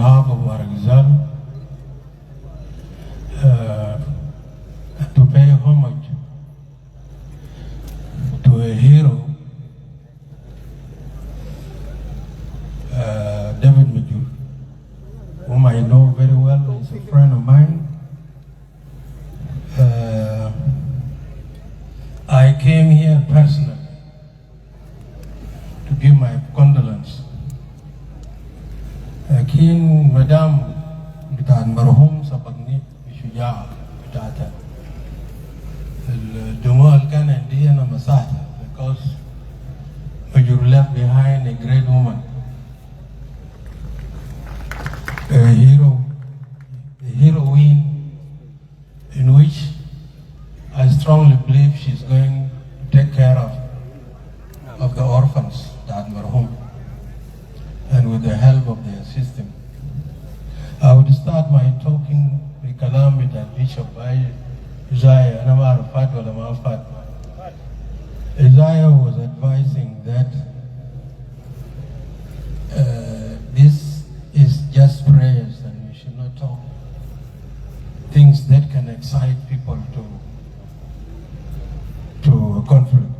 behalf of our exam, to pay homage to a hero, David Majur, whom I know very well. He's a friend of mine. I came here personally to give my condolence. Lakin Madam بتاعت مرحوم سبقني بشجاعة بتاعتها. الدموع اللي كان عندي أنا مسحتها because Majur left behind a great woman, a hero, a heroine, in which I strongly believe she's going to take care of the orphans, that marhum, and with the help of the system. I would start my talking with kalam with Bishop Isaiah, ana ma arafat wala ma arafat. Isaiah was advising that this is just prayers and we should not talk things that can excite people to a conflict.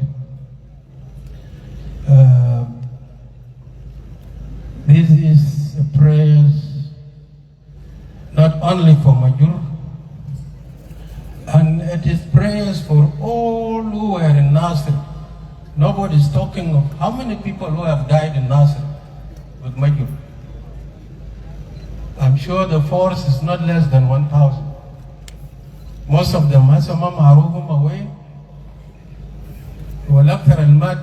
This is prayers not only for Majur, and it is prayers for all who were in Nasir. Nobody is talking of how many people who have died in Nasir with Majur. I'm sure the force is not less than 1,000. Most of them, Hasama Marufum away, Walakthar al-Mad,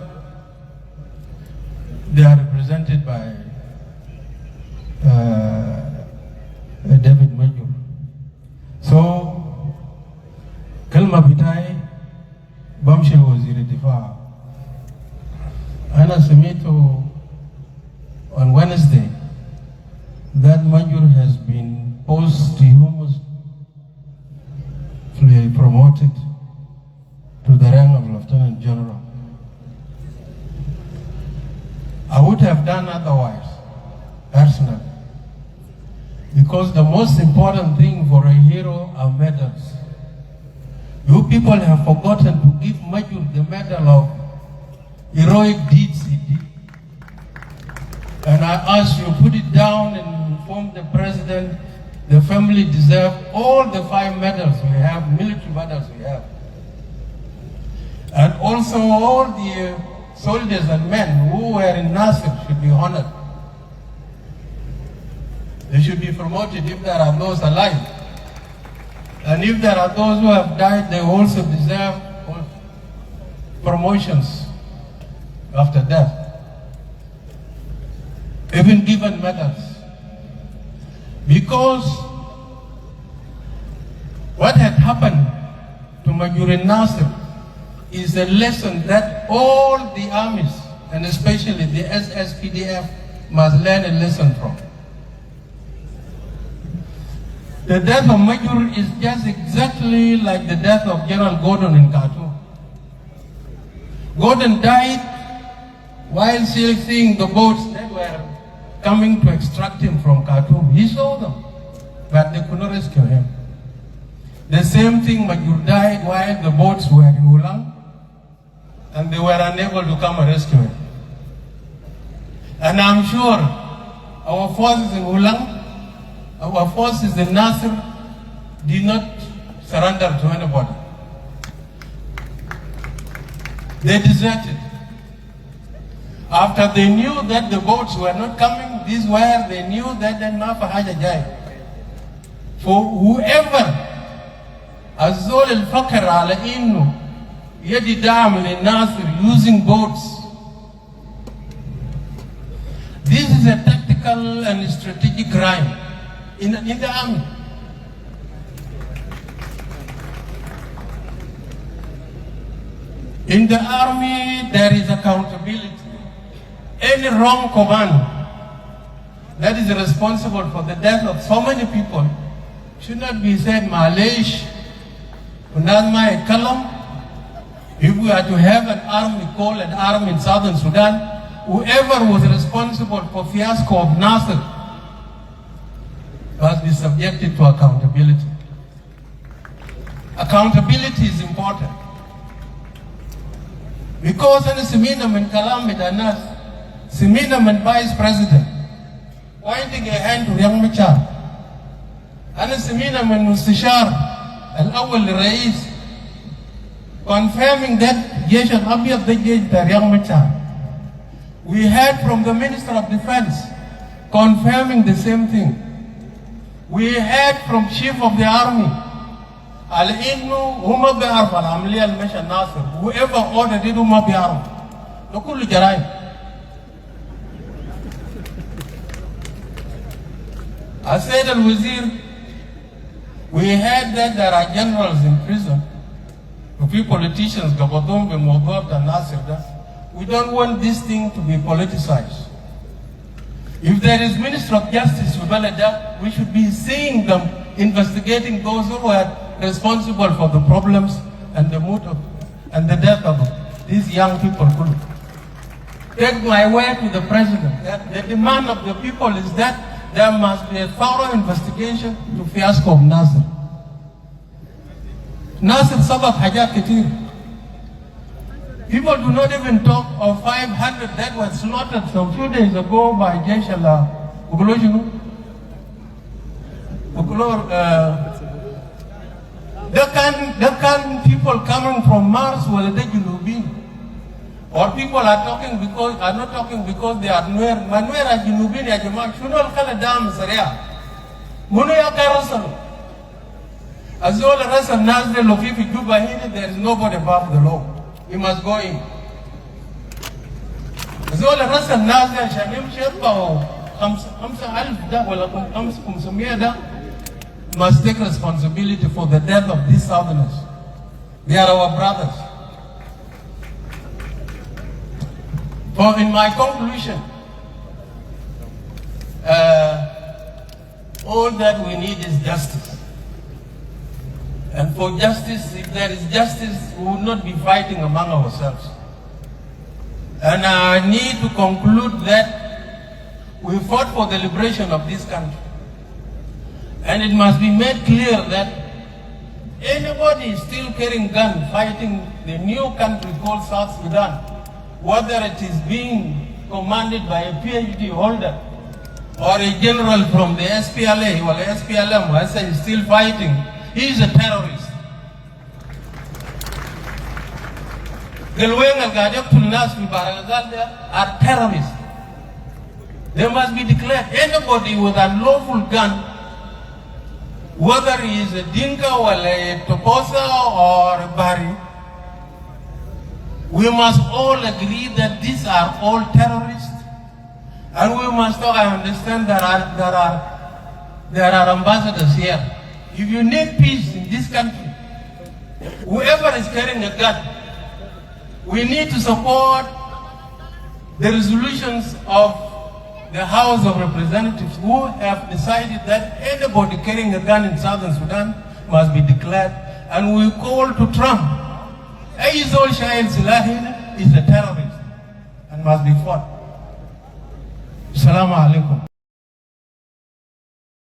they are represented by David Majur. So, Kalma Bitai, Bamshi Waziri Difa. Ana Semito on Wednesday that Majur has been posthumously promoted to the rank of Lieutenant General. I would have done otherwise, personally, because the most important thing for a hero are medals. You people have forgotten to give Majur the medal of heroic deeds he did. And I ask you, put it down and inform the president. The family deserve all the 5 medals we have, military medals we have. And also all the soldiers and men who were in Nasir should be honored. They should be promoted if there are those alive. And if there are those who have died, they also deserve promotions after death, even given medals. Because what had happened to Majur Nasir is a lesson that all the armies, and especially the SSPDF, must learn a lesson from. The death of Majur is just exactly like the death of General Gordon in Khartoum. Gordon died while still seeing the boats that were coming to extract him from Khartoum. He saw them, but they could not rescue him. The same thing, Majur died while the boats were in Ulang, and they were unable to come and rescue him. And I'm sure our forces in Ulang, our forces in Nasir did not surrender to anybody. They deserted. After they knew that the boats were not coming, this is where they knew that they Mafa Haja Jai. For whoever Azol al-Fakr ala innu yadi dam in Nasir using boats, this is a tactical and strategic crime in the army. In the army, there is accountability. Any wrong command that is responsible for the death of so many people should not be said, Malaysh, Unazma Kalam. If we are to have an army, call an army in southern Sudan, whoever was responsible for fiasco of Nasir must be subjected to accountability. Accountability is important. Because in Semina and Kalamid and us, Semina and Vice President, pointing a hand to young Machar. And Semina and Mustashar, Aleu Ayieny Aleu, confirming that Jesh al-Abiyad the Jesh the young Machar. We heard from the Minister of Defense confirming the same thing. We heard from Chief of the Army, Al-Innu, Huma Bi'arf al-Amliya al-Masha Nasir, whoever ordered it, Huma Bi'arf. No kullu jaraim. I said al-Wazir, we heard that there are generals in prison, a few politicians, Gabadum, Bimogab, and Nasir. We don't want this thing to be politicized. If there is Minister of Justice, we should be seeing them investigating those who are responsible for the problems and the motive and the death of these young people. Take my word to the President that the demand of the people is that there must be a thorough investigation to fiasco of Nasir. Nasir sabab hajat katir. People do not even talk of 500 that were slaughtered some few days ago by Jesh al-Ayieny Aleu. The kind people coming from Mars were the Junubin. Or people are not talking because they are Nuer. Manuer are Junubin ya Jamaa. Shuno al-Khala dam Zaria. Munu ya Karasal. As all the rest of Nazre Lofifi Juba here, there is nobody above the law. You must go in. زول الرأس النازل عشان يمشي يطلعوا 5,000 ده ولا 500 ده must take responsibility for the death of these Southerners. They are our brothers. For in my conclusion, all that we need is justice. And for justice, if there is justice, we will not be fighting among ourselves. And I need to conclude that we fought for the liberation of this country. And it must be made clear that anybody still carrying gun fighting the new country called South Sudan, whether it is being commanded by a PhD holder or a general from the SPLA or the SPLM, as I is still fighting, he is a terrorist. The Lueng al-Gadeb Nas are terrorists. They must be declared. Anybody with a lawful gun, whether he is a Dinka or a Toposa or a Bari, we must all agree that these are all terrorists. And we must all understand there are ambassadors here. If you need peace in this country, whoever is carrying a gun, we need to support the resolutions of the House of Representatives who have decided that anybody carrying a gun in Southern Sudan must be declared. And we call to Trump, Aizol Shahil Silahin is a terrorist and must be fought. Assalamu alaikum.